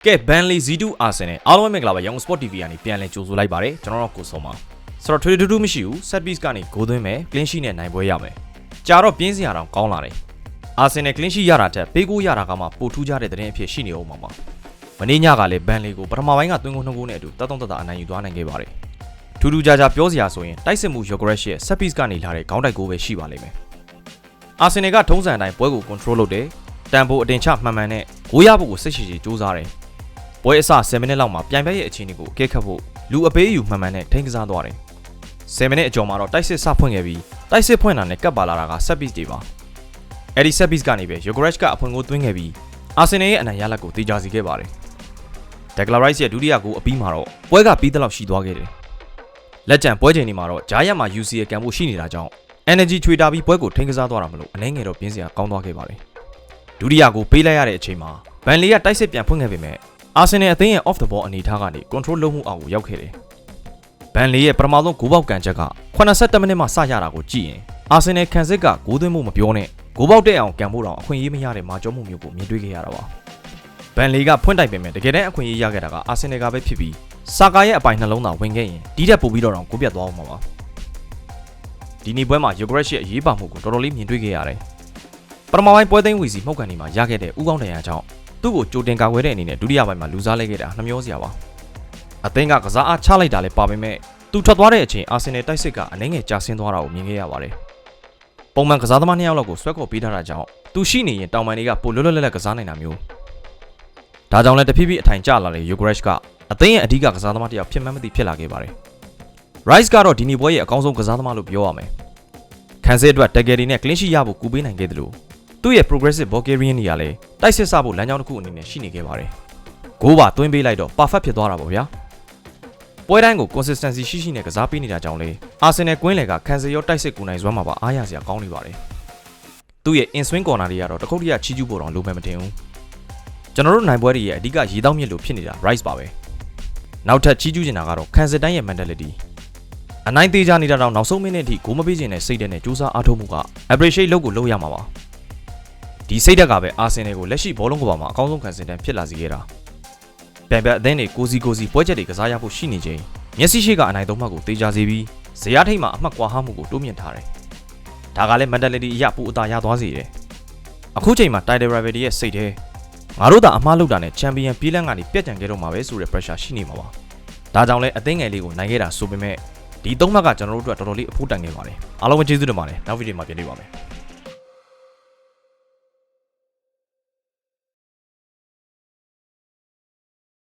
ကဲ Burnley Z2 Arsenal အားလုံးပဲမင်္ဂလာပါ Young Sport TV ကနေပြန်လည်ကြိုဆိုလိုက်ပါတယ်ကျွန်တော်တို့ကိုဆုံးပါဆိုတော့ထွေထွေထူးထူးမရှိဘူး set piece ကနေဂိုးသွင်းမယ် clean sheet နဲ့နိုင်ပွဲရမယ်ကြာတော့ပြင်းစရာတောင်ကောင်းလာတယ် Arsenal clean sheet ရတာတက်ပေးကိုရတာကမှပိုထူးခြားတဲ့သတင်းအဖြစ်ရှိနေအောင်ပါမနေ့ညကလည်း Burnley ကိုပထမပိုင်းကသွင်းကုန်2ဂိုးနဲ့အတူတတ်တအနိုင်ယူသွားနိုင်ခဲ့ပါတယ်ထူးထူးခြားခြားပြောစရာဆိုရင်တိုက်စစ်မှု Yokeresh ရဲ့ set piece ကနေလာတဲ့ခေါင်းတိုက်ဂိုးပဲရှိပါလိမ့်မယ် Arsenal ကထုံးစံအတိုင်းပွဲကို control လုပ်တယ်တန်ဖိုးအတင်ချမှန်မှန်နဲ့ဂိုးရဖို့ကိုစိတ်ရှိရှိစူးစမ်းတယ်ပွဲအစ10မိနစ်လောက်မှာပြိုင်ပွဲရဲ့အခြေအနေကိုအကဲခတ်ဖို့လူအပေးအယူမှန်မှန်နဲ့ထိန်းကစားသွားတယ်10မိနစ်အကျော်မှာတော့တိုက်စစ်စဖွင့်ခဲ့ပြီးတိုက်စစ်ဖွင့်တာနဲ့ကပ်ပါလာတာက set piece တွေပါအဲ့ဒီ set piece ကနေပဲ Yokeresh ကအဖွင့်ကိုသွင်းခဲ့ပြီး Arsenal ရဲ့အနိုင်ရလဒ်ကိုတေချာစီခဲ့ပါတယ် Declan Rice ရဲ့ဒုတိယဂိုးအပြီးမှာတော့ပွဲကပြီးသလောက်ရှိသွားခဲ့တယ်လက်ကျန်ပွဲချိန်တွေမှာတော့ဂျားရက်မှာ UCL ကန်ဖို့ရှိနေတာကြောင့် energy ချွေတာပြီးပွဲကိုထိန်းကစားသွားတာမလို့အနေငယ်တော့ပြင်းစရာကောင်းသွားခဲ့ပါတယ်ဒုတိယဂိုးပေးလိုက်ရတဲ့အချိန်မှာ Burnley ကတိုက်စစ်ပြန်ဖွင့်ခဲ့ပေမဲ့Arsenal အသင်းရဲ့ off the ball အနေထားကနေ control လုပ်မှုအောက်ကိုရောက်ခဲ့တယ်။ Burnley ရဲ့ပထမဆုံးဂိုးပေါက်ကန်ချက်က82မိနစ်မှစရတာကိုကြည့်ရင် Arsenal ခံစစ်ကဂိုးသွင်းမှုမပြောနဲ့ဂိုးပေါက်တဲ့အောင်ကန်ဖို့တောင်အခွင့်အရေးမရတဲ့မာကျောမှုမျိုးကိုမြင်တွေ့ခဲ့ရတာပါ။ Burnley ကဖွင့်တိုက်ပေမဲ့တကယ်တမ်းအခွင့်အရေးရခဲ့တာက Arsenal ကပဲဖြစ်ပြီးစာကာရဲ့အပိုင်နှလုံးသာဝင်ခဲ့ရင်ဒီထက်ပိုပြီးတော့ဂိုးပြတ်သွားအောင်ပါ။ဒီနေ့ပွဲမှာ Yokeresh ရဲ့အရေးပါမှုကိုတော်တော်လေးမြင်တွေ့ခဲ့ရတယ်။ပထမပိုင်းပွဲသိမ်းဝီစီမှုတ်ကန်ဒီမှာရခဲ့တဲ့ဥကောင်းတန်ရာကြောင့်သူ့ကိုကြိုတင်ကာကွယ်တဲ့အနေနဲ့ဒုတိယပိုင်းမှာလူစားလိုက်ခဲ့တာနှမျောစရာပါအသင်းကကစားအားချလိုက်တာလည်းပါပေမဲ့သူထွက်သွားတဲ့အချိန်အာဆင်နယ်တိုက်စစ်ကအနှဲငယ်ကျဆင်းသွားတာကိုမြင်ခဲ့ရပါတယ်ပုံမှန်ကစားသမား2ယောက်လောက်ကိုဆွဲခေါ်ပေးထားတာကြောင့်သူရှိနေရင်တောင်ပန်တွေကပိုလွတ်လွတ်လပ်လပ်ကစားနိုင်တာမျိုးဒါကြောင့်လည်းတဖြည်းဖြည်းအထိုင်ကျလာတဲ့ Yokeresh ကအသင်းရဲ့အဓိကကစားသမားတစ်ယောက်ဖြစ်မှန်းမသိဖြစ်လာခဲ့ပါတယ် Rice ကတော့ဒီနေ့ပွဲရဲ့အကောင်းဆုံးကစားသမားလို့ပြောရမယ်ခံစစ်အတွက် Tagger တွေနဲ့ clean sheet ရဖို့ကူပေးနိုင်ခဲ့တယ်လို့သူ့ရဲ့ progressive Bulgarian တွေကလည်းတိုက်စစ်စဖို့လမ်းကြောင်းတစ်ခုအနေနဲ့ရှိနေခဲ့ပါတယ်။ဂိုးပါသွင်းပေးလိုက်တော့ perfect ဖြစ်သွားတာပေါ့ဗျာ။ပွဲတိုင်းကို consistency ရှိရှိနဲ့ကစားပေးနေတာကြောင့်လေ Arsenal ကွင်းလယ်ကခံစစ်ရောတိုက်စစ်ကူနိုင်စွမ်းမှာပါအားရစရာကောင်းနေပါတယ်။သူ့ရဲ့ in swing corner တွေကတော့တခုတ်တရချီးကျူးဖို့တော့လိုမယ်မတင်ဘူး။ကျွန်တော်တို့နိုင်ပွဲတွေရဲ့အဓိကရေတောက်မြစ်လို့ဖြစ်နေတာ Rice ပါပဲ။နောက်ထပ်ချီးကျူးနေတာကတော့ခံစစ်တိုင်းရဲ့ mentality ။အနိုင်သေးကြနေတာတော့နောက်ဆုံးမိနစ်အထိဂိုးမပေးခြင်းနဲ့စိတ်တဲ့နဲ့ကြိုးစားအားထုတ်မှုက appreciate လုပ်ကိုလုပ်ရမှာပါ။ဒီစိတ်ဓာတ်ကပဲအာဆင်နယ်ကိုလက်ရှိဘောလုံးကဘာမှာအကောင်းဆုံးခံစစ်တမ်းဖြစ်လာစေခဲ့တာ။ပြန်အသင်းတွေကိုစီပွဲချက်တွေကစားရဖို့ရှိနေချိန်မျက်စိရှိကအနိုင်သုံးမှတ်ကိုတေချာစေပြီးဇယားထိတ်မှာအမှတ်ကွာဟမှုကိုတိုးမြင့်ထားတယ်။ဒါကလည်း mentality အရပူအသာရသွားစေတယ်။အခုချိန်မှာ title rival ရဲ့စိတ်ထဲငါတို့သာအမှားလုပ်တာနဲ့ champion ပြေးလန်းကနေပြတ်ကြံခဲ့တော့မှာပဲဆိုတဲ့ pressure ရှိနေမှာပါ။ဒါကြောင့်လည်းအသင်းငယ်လေးကိုနိုင်ခဲ့တာဆိုပေမဲ့ဒီသုံးမှတ်ကကျွန်တော်တို့အတွက်တော်တော်လေးအဖို့တန်ခဲ့ပါတယ်။အားလုံးပဲကျေးဇူးတင်ပါတယ်။နောက်ဗီဒီယိုမှာပြန်တွေ့ပါမယ်။